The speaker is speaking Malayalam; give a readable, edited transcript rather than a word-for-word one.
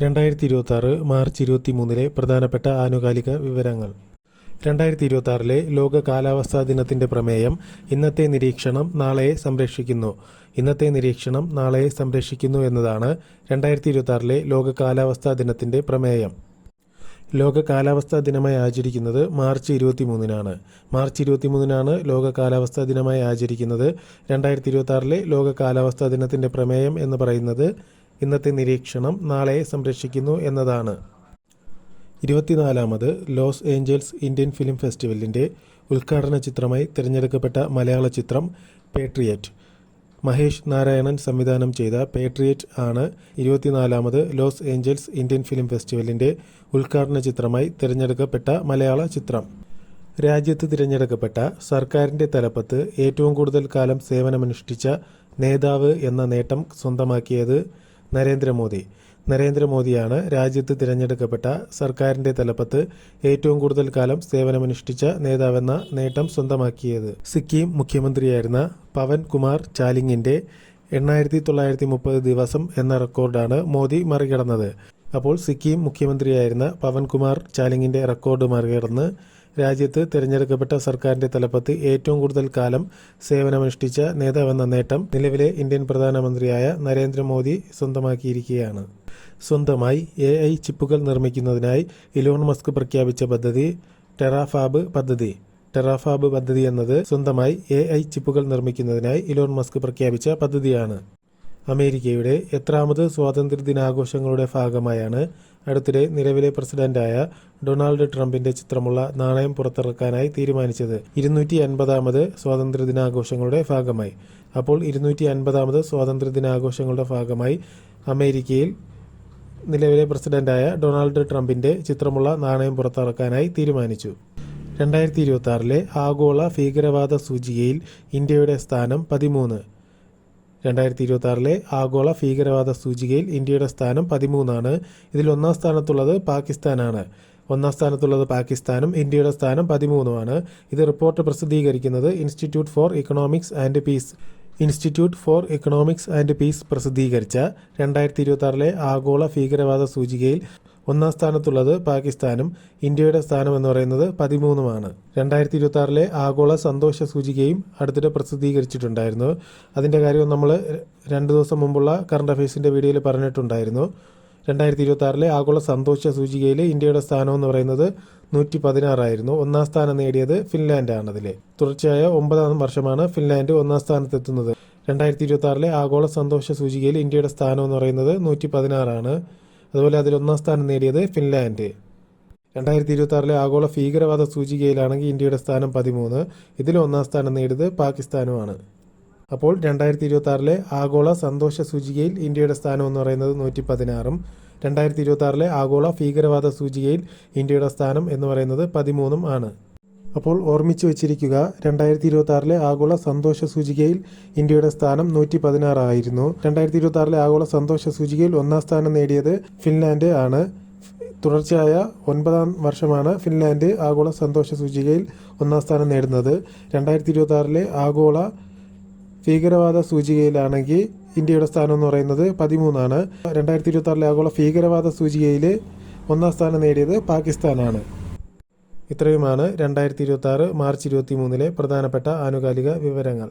2026 മാർച്ച് 23 പ്രധാനപ്പെട്ട ആനുകാലിക വിവരങ്ങൾ. 2026 ലോക കാലാവസ്ഥാ ദിനത്തിന്റെ പ്രമേയം ഇന്നത്തെ നിരീക്ഷണം നാളെയെ സംരക്ഷിക്കുന്നു. ഇന്നത്തെ നിരീക്ഷണം നാളെയെ സംരക്ഷിക്കുന്നു എന്നതാണ് 2026 ലോക കാലാവസ്ഥാ ദിനത്തിന്റെ പ്രമേയം. ലോക കാലാവസ്ഥാ ദിനമായി ആചരിക്കുന്നത് മാർച്ച് 23 മാർച്ച് 23 ലോക കാലാവസ്ഥാ ദിനമായി ആചരിക്കുന്നത്. 2026 ലോക കാലാവസ്ഥാ ദിനത്തിന്റെ പ്രമേയം എന്ന് പറയുന്നത് ഇന്നത്തെ നിരീക്ഷണം നാളെയെ സംരക്ഷിക്കുന്നു എന്നതാണ്. 24ാമത് ലോസ് ഏഞ്ചൽസ് ഇന്ത്യൻ ഫിലിം ഫെസ്റ്റിവലിൻ്റെ ഉദ്ഘാടന ചിത്രമായി തിരഞ്ഞെടുക്കപ്പെട്ട മലയാള ചിത്രം പേട്രിയറ്റ്. മഹേഷ് നാരായണൻ സംവിധാനം ചെയ്ത പേട്രിയറ്റ് ആണ് 24ാമത് ലോസ് ഏഞ്ചൽസ് ഇന്ത്യൻ ഫിലിം ഫെസ്റ്റിവലിൻ്റെ ഉദ്ഘാടന ചിത്രമായി തിരഞ്ഞെടുക്കപ്പെട്ട മലയാള ചിത്രം. രാജ്യത്ത് തിരഞ്ഞെടുക്കപ്പെട്ട സർക്കാരിൻ്റെ തലപ്പത്ത് ഏറ്റവും കൂടുതൽ കാലം സേവനമനുഷ്ഠിച്ച നേതാവ് എന്ന നേട്ടം സ്വന്തമാക്കിയത് നരേന്ദ്രമോദിയാണ് രാജ്യത്ത് തിരഞ്ഞെടുക്കപ്പെട്ട സർക്കാരിൻ്റെ തലപ്പത്ത് ഏറ്റവും കൂടുതൽ കാലം സേവനമനുഷ്ഠിച്ച നേതാവെന്ന നേട്ടം സ്വന്തമാക്കിയത്. സിക്കിം മുഖ്യമന്ത്രിയായിരുന്ന പവൻ കുമാർ ചാലിങ്ങിൻ്റെ 8930 ദിവസം എന്ന റെക്കോർഡാണ് മോദി മറികടന്നത്. അപ്പോൾ സിക്കിം മുഖ്യമന്ത്രിയായിരുന്ന പവൻ കുമാർ ചാലിങ്ങിൻ്റെ റെക്കോർഡ് മറികടന്ന് രാജ്യത്ത് തിരഞ്ഞെടുക്കപ്പെട്ട സർക്കാരിൻ്റെ തലപ്പത്ത് ഏറ്റവും കൂടുതൽ കാലം സേവനമനുഷ്ഠിച്ച നേതാവെന്ന നേട്ടം നിലവിലെ ഇന്ത്യൻ പ്രധാനമന്ത്രിയായ നരേന്ദ്രമോദി സ്വന്തമാക്കിയിരിക്കുകയാണ്. സ്വന്തമായി AI ചിപ്പുകൾ നിർമ്മിക്കുന്നതിനായി ഇലോൺ മസ്ക് പ്രഖ്യാപിച്ച പദ്ധതി ടെറാഫാബ് പദ്ധതി എന്നത് സ്വന്തമായി AI ചിപ്പുകൾ നിർമ്മിക്കുന്നതിനായി ഇലോൺ മസ്ക് പ്രഖ്യാപിച്ച പദ്ധതിയാണ്. അമേരിക്കയുടെ എത്രാമത് സ്വാതന്ത്ര്യദിനാഘോഷങ്ങളുടെ ഭാഗമായാണ് അടുത്തിടെ നിലവിലെ പ്രസിഡന്റായ ഡൊണാൾഡ് ട്രംപിന്റെ ചിത്രമുള്ള നാണയം പുറത്തിറക്കാനായി തീരുമാനിച്ചത്. 250ാമത് സ്വാതന്ത്ര്യദിനാഘോഷങ്ങളുടെ ഭാഗമായി. അപ്പോൾ 250ാമത് സ്വാതന്ത്ര്യദിനാഘോഷങ്ങളുടെ ഭാഗമായി അമേരിക്കയിൽ നിലവിലെ പ്രസിഡന്റായ ഡൊണാൾഡ് ട്രംപിന്റെ ചിത്രമുള്ള നാണയം പുറത്തിറക്കാനായി തീരുമാനിച്ചു. 2026 ആഗോള ഭീകരവാദ സൂചികയിൽ ഇന്ത്യയുടെ സ്ഥാനം 13. 2026 ആഗോള ഭീകരവാദ സൂചികയിൽ ഇന്ത്യയുടെ സ്ഥാനം 13. ഇതിൽ ഒന്നാം സ്ഥാനത്തുള്ളത് പാകിസ്ഥാനും ഇന്ത്യയുടെ സ്ഥാനം 13. ഇത് റിപ്പോർട്ട് പ്രസിദ്ധീകരിക്കുന്നത് institute four economics and piece പ്രസിദ്ധീകരിച്ച 2026 ആഗോള ഭീകരവാദ സൂചികയിൽ ഒന്നാം സ്ഥാനത്തുള്ളത് പാകിസ്ഥാനും ഇന്ത്യയുടെ സ്ഥാനം എന്ന് പറയുന്നത് 13. 2026 ആഗോള സന്തോഷ സൂചികയും അടുത്തിടെ പ്രസിദ്ധീകരിച്ചിട്ടുണ്ടായിരുന്നു. അതിൻ്റെ കാര്യം നമ്മൾ 2 ദിവസം മുമ്പുള്ള കറണ്ട് അഫയേഴ്സിൻ്റെ വീഡിയോയിൽ പറഞ്ഞിട്ടുണ്ടായിരുന്നു. 2026 ആഗോള സന്തോഷ സൂചികയിൽ ഇന്ത്യയുടെ സ്ഥാനം എന്ന് പറയുന്നത് 116 ഒന്നാം സ്ഥാനം നേടിയത് ഫിൻലാൻഡാണ്. അതിൽ തുടർച്ചയായ 9ാം വർഷമാണ് ഫിൻലാൻഡ് ഒന്നാം സ്ഥാനത്തെത്തുന്നത്. 2026 ആഗോള സന്തോഷ സൂചികയിൽ ഇന്ത്യയുടെ സ്ഥാനം എന്ന് പറയുന്നത് 116. അതുപോലെ അതിൽ ഒന്നാം സ്ഥാനം നേടിയത് ഫിൻലാൻഡ്. 2026 ആഗോള ഭീകരവാദ സൂചികയിലാണെങ്കിൽ ഇന്ത്യയുടെ സ്ഥാനം 13. ഇതിൽ ഒന്നാം സ്ഥാനം നേടിയത് പാകിസ്ഥാനുമാണ്. അപ്പോൾ 2026 ആഗോള സന്തോഷ സൂചികയിൽ ഇന്ത്യയുടെ സ്ഥാനം എന്ന് പറയുന്നത് 116. 2026 ആഗോള ഭീകരവാദ സൂചികയിൽ ഇന്ത്യയുടെ സ്ഥാനം എന്ന് പറയുന്നത് 13 ആണ്. അപ്പോൾ ഓർമ്മിച്ചു വച്ചിരിക്കുക, 2026 ആഗോള സന്തോഷ സൂചികയിൽ ഇന്ത്യയുടെ സ്ഥാനം 116 ആയിരുന്നു. 2026 ആഗോള സന്തോഷ സൂചികയിൽ ഒന്നാം സ്ഥാനം നേടിയത് ഫിൻലാൻഡ് ആണ്. തുടർച്ചയായ 9ാം വർഷമാണ് ഫിൻലാൻഡ് ആഗോള സന്തോഷ സൂചികയിൽ ഒന്നാം സ്ഥാനം നേടുന്നത്. 2026 ആഗോള ഭീകരവാദ സൂചികയിലാണെങ്കിൽ ഇന്ത്യയുടെ സ്ഥാനം എന്ന് പറയുന്നത് 13 ആണ്. 2026 ആഗോള ഭീകരവാദ സൂചികയിൽ ഒന്നാം സ്ഥാനം നേടിയത് പാകിസ്ഥാനാണ്. ഇത്രയുമാണ് 2026 മാർച്ച് 23 പ്രധാനപ്പെട്ട ആനുകാലിക വിവരങ്ങൾ.